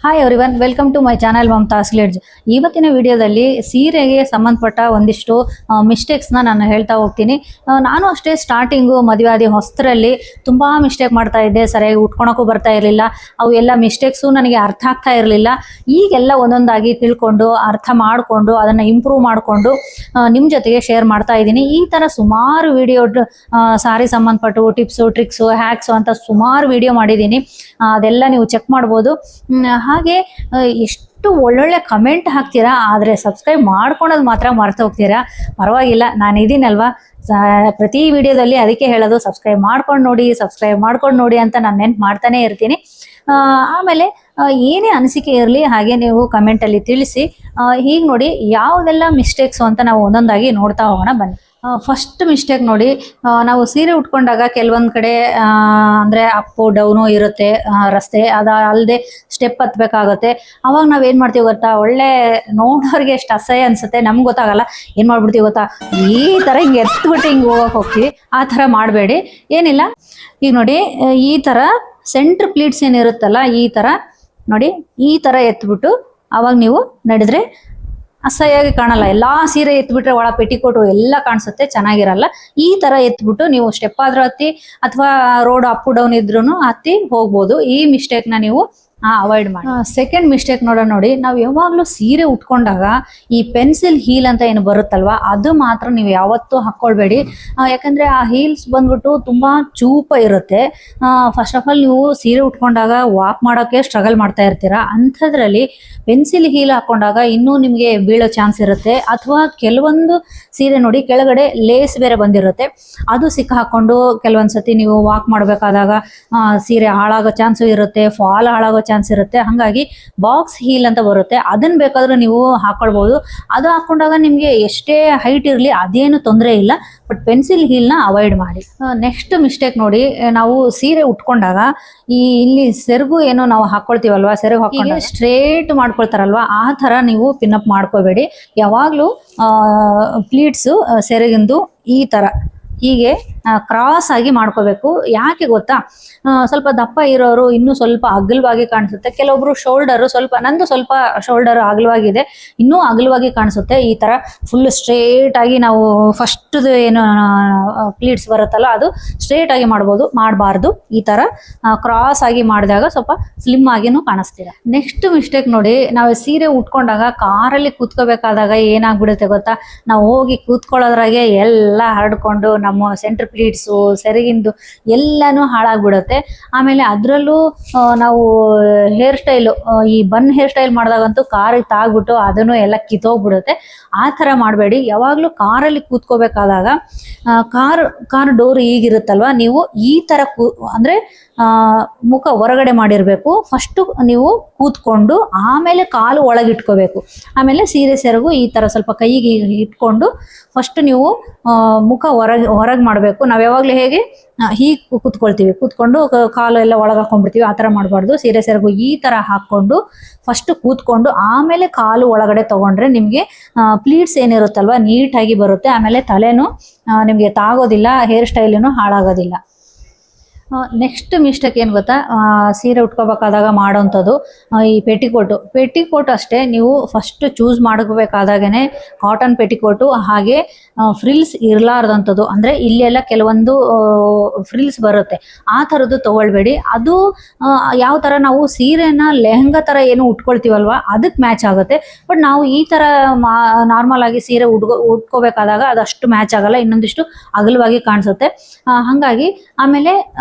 Hi everyone, welcome to my channel Mamata's glitz. ಇವತ್ತಿನ ವಿಡಿಯೋದಲ್ಲಿ ಸೀರೆಗೆ ಸಂಬಂಧಪಟ್ಟ ಒಂದಿಷ್ಟು ಮಿಸ್ಟೇಕ್ಸ್ನ ನಾನು ಹೇಳ್ತಾ ಹೋಗ್ತೀನಿ. ನಾನು ಅಷ್ಟೇ ಸ್ಟಾರ್ಟಿಂಗು ಮದುವೆ ಆದ ಹೊಸರಲ್ಲಿ ತುಂಬ ಮಿಸ್ಟೇಕ್ ಮಾಡ್ತಾ ಇದ್ದೆ. ಸರಿಯಾಗಿ ಉಟ್ಕೊಳಕ್ಕೂ ಬರ್ತಾ ಇರಲಿಲ್ಲ. ಅವು ಎಲ್ಲ ಮಿಸ್ಟೇಕ್ಸು ನನಗೆ ಅರ್ಥ ಆಗ್ತಾ ಇರಲಿಲ್ಲ. ಈಗೆಲ್ಲ ಒಂದೊಂದಾಗಿ ತಿಳ್ಕೊಂಡು ಅರ್ಥ ಮಾಡಿಕೊಂಡು ಅದನ್ನು ಇಂಪ್ರೂವ್ ಮಾಡಿಕೊಂಡು ನಿಮ್ಮ ಜೊತೆಗೆ ಶೇರ್ ಮಾಡ್ತಾ ಇದ್ದೀನಿ. ಈ ಥರ ಸುಮಾರು ವಿಡಿಯೋ ಸಾರಿ ಸಂಬಂಧಪಟ್ಟು ಟಿಪ್ಸು ಟ್ರಿಕ್ಸು ಹ್ಯಾಕ್ಸು ಅಂತ ಸುಮಾರು ವಿಡಿಯೋ ಮಾಡಿದ್ದೀನಿ. ಅದೆಲ್ಲ ನೀವು ಚೆಕ್ ಮಾಡ್ಬೋದು. ಹಾಗೆ ಎಷ್ಟು ಒಳ್ಳೊಳ್ಳೆ ಕಮೆಂಟ್ ಹಾಕ್ತೀರಾ, ಆದರೆ ಸಬ್ಸ್ಕ್ರೈಬ್ ಮಾಡ್ಕೊಳೋದು ಮಾತ್ರ ಮರ್ತು ಹೋಗ್ತೀರಾ. ಪರವಾಗಿಲ್ಲ, ನಾನು ಇದೀನಲ್ವಾ ಪ್ರತಿ ವಿಡಿಯೋದಲ್ಲಿ, ಅದಕ್ಕೆ ಹೇಳೋದು ಸಬ್ಸ್ಕ್ರೈಬ್ ಮಾಡ್ಕೊಂಡು ನೋಡಿ ಅಂತ ನಾನು ನೆನ್ಪು ಮಾಡ್ತಾನೆ ಇರ್ತೀನಿ. ಆಮೇಲೆ ಏನೇ ಅನಿಸಿಕೆ ಇರಲಿ ಹಾಗೆ ನೀವು ಕಮೆಂಟಲ್ಲಿ ತಿಳಿಸಿ. ಹೀಗೆ ನೋಡಿ ಯಾವುದೆಲ್ಲ ಮಿಸ್ಟೇಕ್ಸು ಅಂತ ನಾವು ಒಂದೊಂದಾಗಿ ನೋಡ್ತಾ ಹೋಗೋಣ ಬನ್ನಿ. ಫಸ್ಟ್ ಮಿಸ್ಟೇಕ್ ನೋಡಿ, ನಾವು ಸೀರೆ ಉಟ್ಕೊಂಡಾಗ ಕೆಲವೊಂದು ಕಡೆ ಅಂದರೆ ಅಪ್ಪು ಡೌನು ಇರುತ್ತೆ ರಸ್ತೆ, ಅದು ಅಲ್ಲದೆ ಸ್ಟೆಪ್ ಹತ್ಬೇಕಾಗುತ್ತೆ. ಅವಾಗ ನಾವೇನು ಮಾಡ್ತೀವಿ ಗೊತ್ತಾ, ಒಳ್ಳೆ ನೋಡೋರಿಗೆ ಎಷ್ಟು ಅಸಹ್ಯ ಅನಿಸುತ್ತೆ, ನಮ್ಗೆ ಗೊತ್ತಾಗಲ್ಲ. ಏನು ಮಾಡ್ಬಿಡ್ತೀವಿ ಗೊತ್ತಾ, ಈ ಥರ ಹಿಂಗೆ ಎತ್ಬಿಟ್ಟು ಹಿಂಗೆ ಹೋಗಕ್ಕೆ ಹೋಗ್ತೀವಿ. ಆ ಥರ ಮಾಡಬೇಡಿ. ಏನಿಲ್ಲ, ಈಗ ನೋಡಿ ಈ ಥರ ಸೆಂಟ್ರ್ ಪ್ಲೀಟ್ಸ್ ಏನಿರುತ್ತಲ್ಲ, ಈ ಥರ ನೋಡಿ ಈ ಥರ ಎತ್ಬಿಟ್ಟು ಅವಾಗ ನೀವು ನಡೆದ್ರೆ ಅಸಹ್ಯವಾಗಿ ಕಾಣಲ್ಲ. ಎಲ್ಲ ಸೀರೆ ಎತ್ಬಿಟ್ರೆ ಒಳ ಪೆಟಿಕೋಟು ಎಲ್ಲ ಕಾಣಿಸುತ್ತೆ, ಚೆನ್ನಾಗಿರಲ್ಲ. ಈ ಥರ ಎತ್ಬಿಟ್ಟು ನೀವು ಸ್ಟೆಪ್ ಆದ್ರೂ ಹತ್ತಿ ಅಥವಾ ರೋಡ್ ಅಪ್ ಡೌನ್ ಇದ್ರೂ ಹತ್ತಿ ಹೋಗ್ಬೋದು. ಈ ಮಿಸ್ಟೇಕ್ನ ನೀವು ಅವಾಯ್ಡ್ ಮಾಡಿ. ಸೆಕೆಂಡ್ ಮಿಸ್ಟೇಕ್ ನೋಡಿ, ನಾವು ಯಾವಾಗಲೂ ಸೀರೆ ಉಟ್ಕೊಂಡಾಗ ಈ ಪೆನ್ಸಿಲ್ ಹೀಲ್ ಅಂತ ಏನು ಬರುತ್ತಲ್ವ, ಅದು ಮಾತ್ರ ನೀವು ಯಾವತ್ತೂ ಹಾಕ್ಕೊಳ್ಬೇಡಿ. ಯಾಕಂದರೆ ಆ ಹೀಲ್ಸ್ ಬಂದ್ಬಿಟ್ಟು ತುಂಬ ಚೂಪ ಇರುತ್ತೆ. ಫಸ್ಟ್ ಆಫ್ ಆಲ್ ನೀವು ಸೀರೆ ಉಟ್ಕೊಂಡಾಗ ವಾಕ್ ಮಾಡೋಕ್ಕೆ ಸ್ಟ್ರಗಲ್ ಮಾಡ್ತಾ ಇರ್ತೀರಾ. ಅಂಥದ್ರಲ್ಲಿ ಪೆನ್ಸಿಲ್ ಹೀಲ್ ಹಾಕ್ಕೊಂಡಾಗ ಇನ್ನೂ ನಿಮಗೆ ಬೀಳೋ ಚಾನ್ಸ್ ಇರುತ್ತೆ. ಅಥವಾ ಕೆಲವೊಂದು ಸೀರೆ ನೋಡಿ ಕೆಳಗಡೆ ಲೇಸ್ ಬೇರೆ ಬಂದಿರುತ್ತೆ, ಅದು ಸಿಕ್ಕ ಹಾಕ್ಕೊಂಡು ಕೆಲವೊಂದು ಸತಿ ನೀವು ವಾಕ್ ಮಾಡಬೇಕಾದಾಗ ಸೀರೆ ಹಾಳಾಗೋ ಚಾನ್ಸು ಇರುತ್ತೆ, ಫಾಲ್ ಹಾಳಾಗೋ ಚಾನ್ಸ್ ಇರುತ್ತೆ. ಹಾಗಾಗಿ ಬಾಕ್ಸ್ ಹೀಲ್ ಅಂತ ಬರುತ್ತೆ, ಅದನ್ನ ಬೇಕಾದ್ರೂ ನೀವು ಹಾಕೊಳ್ಬಹುದು. ಅದು ಹಾಕೊಂಡಾಗ ನಿಮಗೆ ಎಷ್ಟೇ ಹೈಟ್ ಇರಲಿ ಅದೇನು ತೊಂದರೆ ಇಲ್ಲ. ಬಟ್ ಪೆನ್ಸಿಲ್ ಹೀಲ್ನ ಅವಾಯ್ಡ್ ಮಾಡಿ. ನೆಕ್ಸ್ಟ್ ಮಿಸ್ಟೇಕ್ ನೋಡಿ, ನಾವು ಸೀರೆ ಉಟ್ಕೊಂಡಾಗ ಇಲ್ಲಿ ಸೆರಗು ಏನೋ ನಾವು ಹಾಕೊಳ್ತೀವಲ್ವಾ, ಸೆರಗು ಹಾಕೊಂಡು ಸ್ಟ್ರೇಟ್ ಮಾಡ್ಕೊಳ್ತಾರಲ್ವಾ, ಆ ಥರ ನೀವು ಪಿನ್ಅಪ್ ಮಾಡ್ಕೋಬೇಡಿ. ಯಾವಾಗಲೂ ಪ್ಲೀಟ್ಸು ಸೆರಗಿಂದು ಈ ಥರ ಹೀಗೆ ಕ್ರಾಸ್ ಆಗಿ ಮಾಡ್ಕೋಬೇಕು. ಯಾಕೆ ಗೊತ್ತಾ, ಸ್ವಲ್ಪ ದಪ್ಪ ಇರೋರು ಇನ್ನೂ ಸ್ವಲ್ಪ ಅಗಲವಾಗಿ ಕಾಣಿಸುತ್ತೆ. ಕೆಲವೊಬ್ರು ಶೋಲ್ಡರು ನಂದು ಸ್ವಲ್ಪ ಶೋಲ್ಡರ್ ಅಗಲವಾಗಿದೆ, ಇನ್ನೂ ಅಗಲವಾಗಿ ಕಾಣಿಸುತ್ತೆ. ಈ ಥರ ಫುಲ್ ಸ್ಟ್ರೇಟ್ ಆಗಿ ನಾವು ಫಸ್ಟ್ ಏನು ಪ್ಲೀಟ್ಸ್ ಬರುತ್ತಲ್ಲ ಅದು ಸ್ಟ್ರೇಟ್ ಆಗಿ ಮಾಡಬಾರ್ದು. ಈ ಥರ ಕ್ರಾಸ್ ಆಗಿ ಮಾಡಿದಾಗ ಸ್ವಲ್ಪ ಸ್ಲಿಮ್ ಆಗಿನೂ ಕಾಣಿಸ್ತೀರ. ನೆಕ್ಸ್ಟ್ ಮಿಸ್ಟೇಕ್ ನೋಡಿ, ನಾವು ಸೀರೆ ಉಟ್ಕೊಂಡಾಗ ಕಾರಲ್ಲಿ ಕೂತ್ಕೋಬೇಕಾದಾಗ ಏನಾಗ್ಬಿಡುತ್ತೆ ಗೊತ್ತಾ, ನಾವು ಹೋಗಿ ಕೂತ್ಕೊಳ್ಳೋದ್ರಾಗೆ ಎಲ್ಲ ಹರಡ್ಕೊಂಡು ನಮ್ಮ ಸೆಂಟ್ರ್ ಪ್ಲೀಟ್ಸು ಸೆರಗಿಂದು ಎಲ್ಲನೂ ಹಾಳಾಗ್ಬಿಡುತ್ತೆ. ಆಮೇಲೆ ಅದರಲ್ಲೂ ನಾವು ಹೇರ್ ಸ್ಟೈಲು, ಈ ಬನ್ ಹೇರ್ ಸ್ಟೈಲ್ ಮಾಡಿದಾಗಂತೂ ಕಾರಿಗೆ ತಾಗ್ಬಿಟ್ಟು ಅದನ್ನು ಎಲ್ಲ ಕಿತ್ತೋಗ್ಬಿಡುತ್ತೆ. ಆ ಥರ ಮಾಡಬೇಡಿ. ಯಾವಾಗಲೂ ಕಾರಲ್ಲಿ ಕೂತ್ಕೋಬೇಕಾದಾಗ ಕಾರ್ ಡೋರ್ ಈಗಿರುತ್ತಲ್ವ, ನೀವು ಈ ಥರ ಅಂದರೆ ಮುಖ ಹೊರಗಡೆ ಮಾಡಿರಬೇಕು. ಫಸ್ಟು ನೀವು ಕೂತ್ಕೊಂಡು ಆಮೇಲೆ ಕಾಲು ಒಳಗಿಟ್ಕೋಬೇಕು. ಆಮೇಲೆ ಸೀರೆ ಸೆರಗು ಈ ಥರ ಸ್ವಲ್ಪ ಕೈಗೆ ಇಟ್ಕೊಂಡು ಫಸ್ಟ್ ನೀವು ಮುಖ ಹೊರಗೆ ಮಾಡಬೇಕು. ನಾವು ಯಾವಾಗಲೂ ಹೇಗೆ ಹೀಗೆ ಕೂತ್ಕೊಂಡು ಕಾಲು ಎಲ್ಲ ಒಳಗೆ ಹಾಕೊಂಡ್ಬಿಡ್ತೀವಿ, ಆ ಥರ ಮಾಡಬಾರ್ದು. ಸೀರೆ ಸೆರಗು ಈ ಥರ ಹಾಕ್ಕೊಂಡು ಫಸ್ಟ್ ಕೂತ್ಕೊಂಡು ಆಮೇಲೆ ಕಾಲು ಒಳಗಡೆ ತೊಗೊಂಡ್ರೆ ನಿಮಗೆ ಪ್ಲೀಟ್ಸ್ ಏನಿರುತ್ತಲ್ವ ನೀಟಾಗಿ ಬರುತ್ತೆ. ಆಮೇಲೆ ತಲೆನೂ ನಿಮಗೆ ತಾಗೋದಿಲ್ಲ, ಹೇರ್ ಸ್ಟೈಲೂ ಹಾಳಾಗೋದಿಲ್ಲ. ನೆಕ್ಸ್ಟ್ ಮಿಸ್ಟೇಕ್ ಏನು ಗೊತ್ತಾ, ಸೀರೆ ಉಟ್ಕೋಬೇಕಾದಾಗ ಮಾಡೋವಂಥದ್ದು ಈ ಪೆಟಿಕೋಟು ಅಷ್ಟೇ. ನೀವು ಫಸ್ಟ್ ಚೂಸ್ ಮಾಡಬೇಕಾದಾಗೇ ಕಾಟನ್ ಪೆಟಿಕೋಟು, ಹಾಗೆ ಫ್ರಿಲ್ಸ್ ಇರಲಾರ್ದಂಥದ್ದು, ಅಂದರೆ ಇಲ್ಲೆಲ್ಲ ಕೆಲವೊಂದು ಫ್ರಿಲ್ಸ್ ಬರುತ್ತೆ, ಆ ಥರದ್ದು ತೊಗೊಳ್ಬೇಡಿ. ಅದು ಯಾವ ಥರ ನಾವು ಸೀರೆನ ಲೆಹಂಗಾ ಥರ ಏನು ಉಟ್ಕೊಳ್ತೀವಲ್ವ ಅದಕ್ಕೆ ಮ್ಯಾಚ್ ಆಗುತ್ತೆ. ಬಟ್ ನಾವು ಈ ಥರ ನಾರ್ಮಲ್ ಆಗಿ ಸೀರೆ ಉಟ್ಕೋಬೇಕಾದಾಗ ಅದಷ್ಟು ಮ್ಯಾಚ್ ಆಗಲ್ಲ, ಇನ್ನೊಂದಿಷ್ಟು ಅಗಲವಾಗಿ ಕಾಣಿಸುತ್ತೆ. ಹಾಗಾಗಿ ಆಮೇಲೆ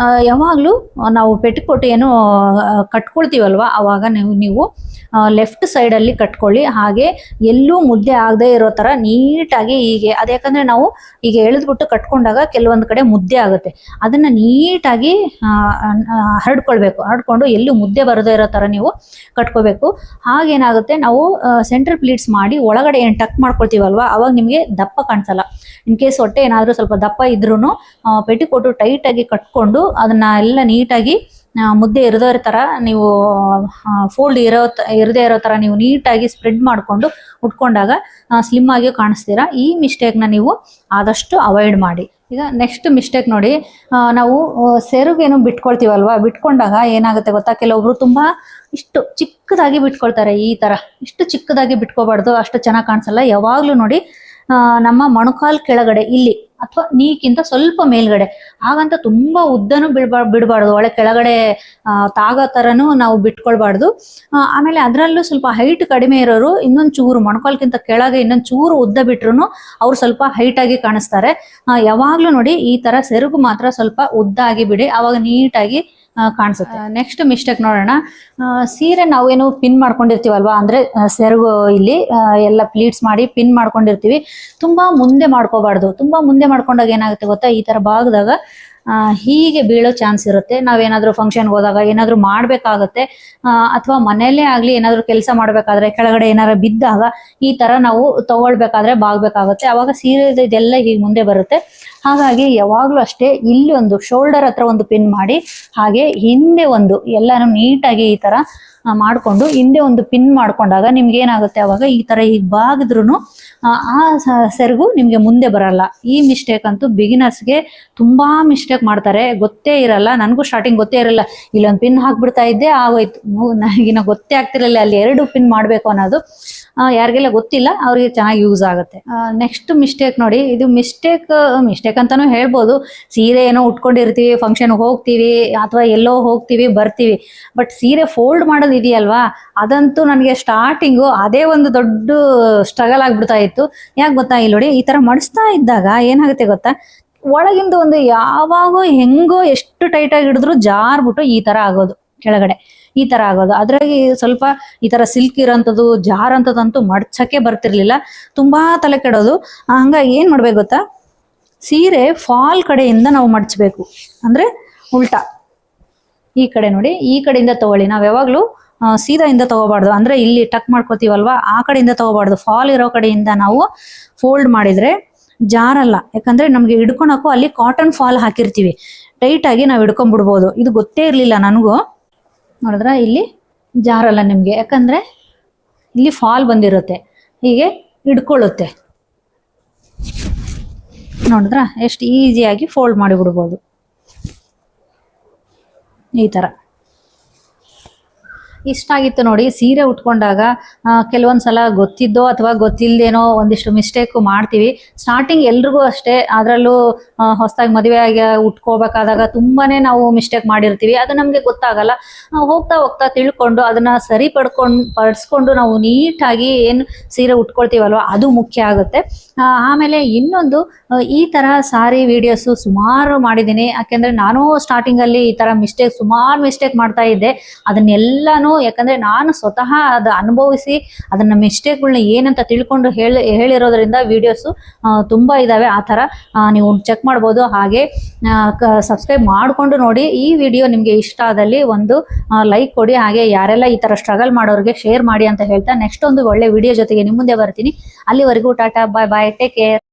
ಯಾವಾಗಲೂ ನಾವು ಪೆಟಿಕೋಟ್ ಏನು ಕಟ್ಕೊಳ್ತೀವಲ್ವ ಅವಾಗ ನೀವು ಲೆಫ್ಟ್ ಸೈಡಲ್ಲಿ ಕಟ್ಕೊಳ್ಳಿ. ಹಾಗೆ ಎಲ್ಲೂ ಮುದ್ದೆ ಆಗದೆ ಇರೋ ಥರ ನೀಟಾಗಿ ಹೀಗೆ, ಅದು ಯಾಕಂದರೆ ನಾವು ಈಗ ಎಳೆದ್ಬಿಟ್ಟು ಕಟ್ಕೊಂಡಾಗ ಕೆಲವೊಂದು ಕಡೆ ಮುದ್ದೆ ಆಗುತ್ತೆ, ಅದನ್ನು ನೀಟಾಗಿ ಹರಡ್ಕೊಂಡು ಎಲ್ಲೂ ಮುದ್ದೆ ಬರದೇ ಇರೋ ಥರ ನೀವು ಕಟ್ಕೋಬೇಕು. ಹಾಗೇನಾಗುತ್ತೆ, ನಾವು ಸೆಂಟ್ರ್ ಪ್ಲೀಟ್ಸ್ ಮಾಡಿ ಒಳಗಡೆ ಏನು ಟಕ್ ಮಾಡ್ಕೊಳ್ತೀವಲ್ವ ಅವಾಗ ನಿಮಗೆ ದಪ್ಪ ಕಾಣಿಸಲ್ಲ. ಇನ್ ಕೇಸ್ ಹೊಟ್ಟೆ ಏನಾದರೂ ಸ್ವಲ್ಪ ದಪ್ಪ ಇದ್ರೂ ಪೆಟಿಕೋಟು ಟೈಟಾಗಿ ಕಟ್ಕೊಂಡು ಅದನ್ನ ಎಲ್ಲ ನೀಟಾಗಿ ಮುದ್ದೆ ಇರದೇ ಥರ ನೀವು ಫೋಲ್ಡ್ ಇರದೇ ಇರೋ ಥರ ನೀವು ನೀಟಾಗಿ ಸ್ಪ್ರೆಡ್ ಮಾಡಿಕೊಂಡು ಉಟ್ಕೊಂಡಾಗ ಸ್ಲಿಮ್ ಆಗಿ ಕಾಣಿಸ್ತೀರಾ. ಈ ಮಿಸ್ಟೇಕ್ನ ನೀವು ಆದಷ್ಟು ಅವಾಯ್ಡ್ ಮಾಡಿ. ಈಗ ನೆಕ್ಸ್ಟ್ ಮಿಸ್ಟೇಕ್ ನೋಡಿ, ನಾವು ಸೆರಗೇನು ಬಿಟ್ಕೊಳ್ತೀವಲ್ವಾ, ಬಿಟ್ಕೊಂಡಾಗ ಏನಾಗುತ್ತೆ ಗೊತ್ತಾ, ಕೆಲವೊಬ್ರು ತುಂಬ ಇಷ್ಟು ಚಿಕ್ಕ ಚಿಕ್ಕದಾಗಿ ಬಿಟ್ಕೊಳ್ತಾರೆ. ಈ ತರ ಇಷ್ಟು ಚಿಕ್ಕದಾಗಿ ಬಿಟ್ಕೋಬಾರ್ದು, ಅಷ್ಟು ಚೆನ್ನಾಗಿ ಕಾಣಿಸಲ್ಲ. ಯಾವಾಗ್ಲೂ ನೋಡಿ ನಮ್ಮ ಮೊಣಕಾಲ್ ಕೆಳಗಡೆ ಇಲ್ಲಿ ಅಥವಾ ನೀಕ್ಕಿಂತ ಸ್ವಲ್ಪ ಮೇಲ್ಗಡೆ, ಹಾಗಂತ ತುಂಬಾ ಉದ್ದನೂ ಬಿಡಬಾರ್ದು, ಒಳ್ಳೆ ಕೆಳಗಡೆ ತಾಗೋ ತರನು ನಾವು ಬಿಟ್ಕೊಳ್ಬಾರ್ದು. ಆಮೇಲೆ ಅದರಲ್ಲೂ ಸ್ವಲ್ಪ ಹೈಟ್ ಕಡಿಮೆ ಇರೋರು ಇನ್ನೊಂದ್ ಚೂರು ಮೊಣಕಾಲ್ಗಿಂತ ಕೆಳಗೆ ಇನ್ನೊಂದ್ ಚೂರು ಉದ್ದ ಬಿಟ್ರು ಅವ್ರು ಸ್ವಲ್ಪ ಹೈಟ್ ಆಗಿ ಕಾಣಿಸ್ತಾರೆ. ಯಾವಾಗ್ಲೂ ನೋಡಿ ಈ ತರ ಸೆರಗು ಮಾತ್ರ ಸ್ವಲ್ಪ ಉದ್ದ ಆಗಿ ಬಿಡಿ, ಅವಾಗ ನೀಟಾಗಿ ಕಾಣಿಸುತ್ತೆ. ನೆಕ್ಸ್ಟ್ ಮಿಸ್ಟೇಕ್ ನೋಡೋಣ. ಸೀರೆ ನಾವೇನು ಪಿನ್ ಮಾಡ್ಕೊಂಡಿರ್ತೀವಲ್ವಾ, ಅಂದ್ರೆ ಸೆರಗು ಇಲ್ಲಿ ಎಲ್ಲ ಪ್ಲೀಟ್ಸ್ ಮಾಡಿ ಪಿನ್ ಮಾಡ್ಕೊಂಡಿರ್ತೀವಿ, ತುಂಬಾ ಮುಂದೆ ಮಾಡ್ಕೋಬಾರ್ದು. ತುಂಬಾ ಮುಂದೆ ಮಾಡ್ಕೊಂಡಾಗ ಏನಾಗುತ್ತೆ ಗೊತ್ತಾ, ಈ ತರ ಭಾಗದಾಗ ಹೀಗೆ ಬೀಳೋ ಚಾನ್ಸ್ ಇರುತ್ತೆ. ನಾವೇನಾದ್ರೂ ಫಂಕ್ಷನ್ಗೆ ಹೋದಾಗ ಏನಾದ್ರೂ ಮಾಡ್ಬೇಕಾಗತ್ತೆ, ಅಥವಾ ಮನೆಯಲ್ಲೇ ಆಗ್ಲಿ ಏನಾದ್ರೂ ಕೆಲಸ ಮಾಡ್ಬೇಕಾದ್ರೆ ಕೆಳಗಡೆ ಏನಾದ್ರು ಬಿದ್ದಾಗ ಈ ತರ ನಾವು ತಗೊಳ್ಬೇಕಾದ್ರೆ ಬಾಗ್ಬೇಕಾಗತ್ತೆ, ಅವಾಗ ಸೀರೆ ಇದೆಲ್ಲ ಹೀಗೆ ಮುಂದೆ ಬರುತ್ತೆ. ಹಾಗಾಗಿ ಯಾವಾಗ್ಲೂ ಅಷ್ಟೇ ಇಲ್ಲಿ ಒಂದು ಶೋಲ್ಡರ್ ಹತ್ರ ಒಂದು ಪಿನ್ ಮಾಡಿ, ಹಾಗೆ ಹಿಂದೆ ಒಂದು ಎಲ್ಲಾನು ನೀಟಾಗಿ ಈ ತರ ಮಾಡ್ಕೊಂಡು ಹಿಂದೆ ಒಂದು ಪಿನ್ ಮಾಡ್ಕೊಂಡಾಗ ನಿಮ್ಗೆ ಏನಾಗುತ್ತೆ, ಅವಾಗ ಈ ತರ ಈಗ ಬಾಗಿದ್ರು ಆ ಸೆರಗು ನಿಮ್ಗೆ ಮುಂದೆ ಬರಲ್ಲ. ಈ ಮಿಸ್ಟೇಕ್ ಅಂತೂ ಬಿಗಿನರ್ಸ್ಗೆ ತುಂಬಾ ಮಿಸ್ಟೇಕ್ ಮಾಡ್ತಾರೆ, ಗೊತ್ತೇ ಇರಲ್ಲ. ನನಗೂ ಸ್ಟಾರ್ಟಿಂಗ್ ಗೊತ್ತೇ ಇರಲ್ಲ, ಇಲ್ಲೊಂದು ಪಿನ್ ಹಾಕ್ಬಿಡ್ತಾ ಇದ್ದೆ, ಆಗೋಯ್ತು. ನನಗಿನ್ನ ಗೊತ್ತೇ ಆಗ್ತಿರಲಿಲ್ಲ ಅಲ್ಲಿ 2 ಪಿನ್ ಮಾಡ್ಬೇಕು ಅನ್ನೋದು. ಯಾರಿಗೆಲ್ಲ ಗೊತ್ತಿಲ್ಲ ಅವ್ರಿಗೆ ಚೆನ್ನಾಗಿ ಯೂಸ್ ಆಗುತ್ತೆ. ನೆಕ್ಸ್ಟ್ ಮಿಸ್ಟೇಕ್ ನೋಡಿ, ಇದು ಮಿಸ್ಟೇಕ್ ಅಂತಾನು ಹೇಳ್ಬೋದು. ಸೀರೆ ಏನೋ ಉಟ್ಕೊಂಡಿರ್ತೀವಿ, ಫಂಕ್ಷನ್ಗೆ ಹೋಗ್ತೀವಿ ಅಥವಾ ಎಲ್ಲೋ ಹೋಗ್ತೀವಿ ಬರ್ತೀವಿ, ಬಟ್ ಸೀರೆ ಫೋಲ್ಡ್ ಮಾಡೋದು ಇದೆಯಲ್ವಾ, ಅದಂತೂ ನನಗೆ ಸ್ಟಾರ್ಟಿಂಗು ಅದೇ ಒಂದು ದೊಡ್ಡ ಸ್ಟ್ರಗಲ್ ಆಗ್ಬಿಡ್ತಾ ಇತ್ತು. ಯಾಕೆ ಗೊತ್ತಾ, ಇಲ್ಲಿ ನೋಡಿ ಈ ತರ ಮಡಿಸ್ತಾ ಇದ್ದಾಗ ಏನಾಗುತ್ತೆ ಗೊತ್ತಾ, ಒಳಗಿಂದ ಒಂದು ಯಾವಾಗೋ ಹೆಂಗೋ ಎಷ್ಟು ಟೈಟ್ ಆಗಿ ಹಿಡಿದ್ರು ಜಾರ್ಬಿಟ್ಟು ಈ ತರ ಆಗೋದು, ಕೆಳಗಡೆ ಈ ತರ ಆಗೋದು. ಅದ್ರಾಗಿ ಸ್ವಲ್ಪ ಈ ತರ ಸಿಲ್ಕ್ ಇರೋಂಥದ್ದು ಜಾರಂಥದ್ದಂತೂ ಮಡ್ಚಕ್ಕೆ ಬರ್ತಿರ್ಲಿಲ್ಲ, ತುಂಬಾ ತಲೆ ಕೆಡೋದು. ಹಂಗಾಗಿ ಏನ್ ಮಾಡ್ಬೇಕು ಗೊತ್ತಾ, ಸೀರೆ ಫಾಲ್ ಕಡೆಯಿಂದ ನಾವು ಮಡ್ಚಬೇಕು, ಅಂದ್ರೆ ಉಲ್ಟಾ ಈ ಕಡೆ ನೋಡಿ, ಈ ಕಡೆಯಿಂದ ತಗೊಳ್ಳಿ. ನಾವ್ ಯಾವಾಗ್ಲೂ ಸೀದಾಯಿಂದ ತಗೋಬಾರ್ದು, ಅಂದ್ರೆ ಇಲ್ಲಿ ಟಕ್ ಮಾಡ್ಕೋತೀವಲ್ವಾ ಆ ಕಡೆಯಿಂದ ತಗೋಬಾರ್ದು. ಫಾಲ್ ಇರೋ ಕಡೆಯಿಂದ ನಾವು ಫೋಲ್ಡ್ ಮಾಡಿದ್ರೆ ಜಾರಲ್ಲ, ಯಾಕಂದ್ರೆ ನಮ್ಗೆ ಹಿಡ್ಕೊಳಕ್ಕೂ ಅಲ್ಲಿ ಕಾಟನ್ ಫಾಲ್ ಹಾಕಿರ್ತೀವಿ, ಟೈಟ್ ಆಗಿ ನಾವು ಹಿಡ್ಕೊಂಡ್ಬಿಡ್ಬೋದು. ಇದು ಗೊತ್ತೇ ಇರ್ಲಿಲ್ಲ ನನಗೂ. ನೋಡಿದ್ರ ಇಲ್ಲಿ ಜಾರಲ್ಲ ನಿಮ್ಗೆ, ಯಾಕಂದ್ರೆ ಇಲ್ಲಿ ಫಾಲ್ ಬಂದಿರುತ್ತೆ, ಹೀಗೆ ಹಿಡ್ಕೊಳ್ಳುತ್ತೆ. ನೋಡಿದ್ರ ಎಷ್ಟು ಈಸಿಯಾಗಿ ಫೋಲ್ಡ್ ಮಾಡಿ ಬಿಡ್ಬೋದು ಈ ತರ. ಇಷ್ಟ ಆಗಿತ್ತು ನೋಡಿ ಸೀರೆ ಉಟ್ಕೊಂಡಾಗ. ಕೆಲವೊಂದ್ಸಲ ಗೊತ್ತಿದ್ದೋ ಅಥವಾ ಗೊತ್ತಿಲ್ಲದೇನೋ ಒಂದಿಷ್ಟು ಮಿಸ್ಟೇಕ್ ಮಾಡ್ತೀವಿ. ಸ್ಟಾರ್ಟಿಂಗ್ ಎಲ್ರಿಗೂ ಅಷ್ಟೇ, ಅದರಲ್ಲೂ ಹೊಸದಾಗಿ ಮದುವೆ ಆಗಿ ಉಟ್ಕೋಬೇಕಾದಾಗ ತುಂಬಾನೇ ನಾವು ಮಿಸ್ಟೇಕ್ ಮಾಡಿರ್ತೀವಿ, ಅದು ನಮ್ಗೆ ಗೊತ್ತಾಗಲ್ಲ. ಹೋಗ್ತಾ ಹೋಗ್ತಾ ತಿಳ್ಕೊಂಡು ಅದನ್ನ ಸರಿ ಪಡಿಸ್ಕೊಂಡು ನಾವು ನೀಟಾಗಿ ಏನು ಸೀರೆ ಉಟ್ಕೊಳ್ತೀವಲ್ವ ಅದು ಮುಖ್ಯ ಆಗುತ್ತೆ. ಆಮೇಲೆ ಇನ್ನೊಂದು, ಈ ತರ ಸಾರಿ ವಿಡಿಯೋಸು ಸುಮಾರು ಮಾಡಿದ್ದೀನಿ, ಯಾಕೆಂದ್ರೆ ನಾನು ಸ್ಟಾರ್ಟಿಂಗ್ ಅಲ್ಲಿ ಈ ತರ ಸುಮಾರು ಮಿಸ್ಟೇಕ್ ಮಾಡ್ತಾ ಇದ್ದೆ. ಅದನ್ನೆಲ್ಲಾನು ಯಾಕಂದ್ರೆ ನಾನು ಸ್ವತಃ ಅದು ಅನುಭವಿಸಿ ಅದನ್ನ ಮಿಸ್ಟೇಕ್ಗಳನ್ನ ಏನಂತ ತಿಳ್ಕೊಂಡು ಹೇಳಿರೋದ್ರಿಂದ ವಿಡಿಯೋಸು ತುಂಬಾ ಇದಾವೆ. ಆ ತರ ನೀವು ಚೆಕ್ ಮಾಡ್ಬೋದು. ಹಾಗೆ ಸಬ್ಸ್ಕ್ರೈಬ್ ಮಾಡ್ಕೊಂಡು ನೋಡಿ. ಈ ವಿಡಿಯೋ ನಿಮ್ಗೆ ಇಷ್ಟ ಆದಲ್ಲಿ ಒಂದು ಲೈಕ್ ಕೊಡಿ. ಹಾಗೆ ಯಾರೆಲ್ಲ ಈ ತರ ಸ್ಟ್ರಗಲ್ ಮಾಡೋರಿಗೆ ಶೇರ್ ಮಾಡಿ ಅಂತ ಹೇಳ್ತಾ ನೆಕ್ಸ್ಟ್ ಒಂದು ಒಳ್ಳೆ ವಿಡಿಯೋ ಜೊತೆಗೆ ನಿಮ್ಮ ಮುಂದೆ ಬರ್ತೀನಿ. ಅಲ್ಲಿವರೆಗೂ ಟಾಟಾ, ಬಾಯ್ ಬಾಯ್, ಟೇಕ್ ಕೇರ್.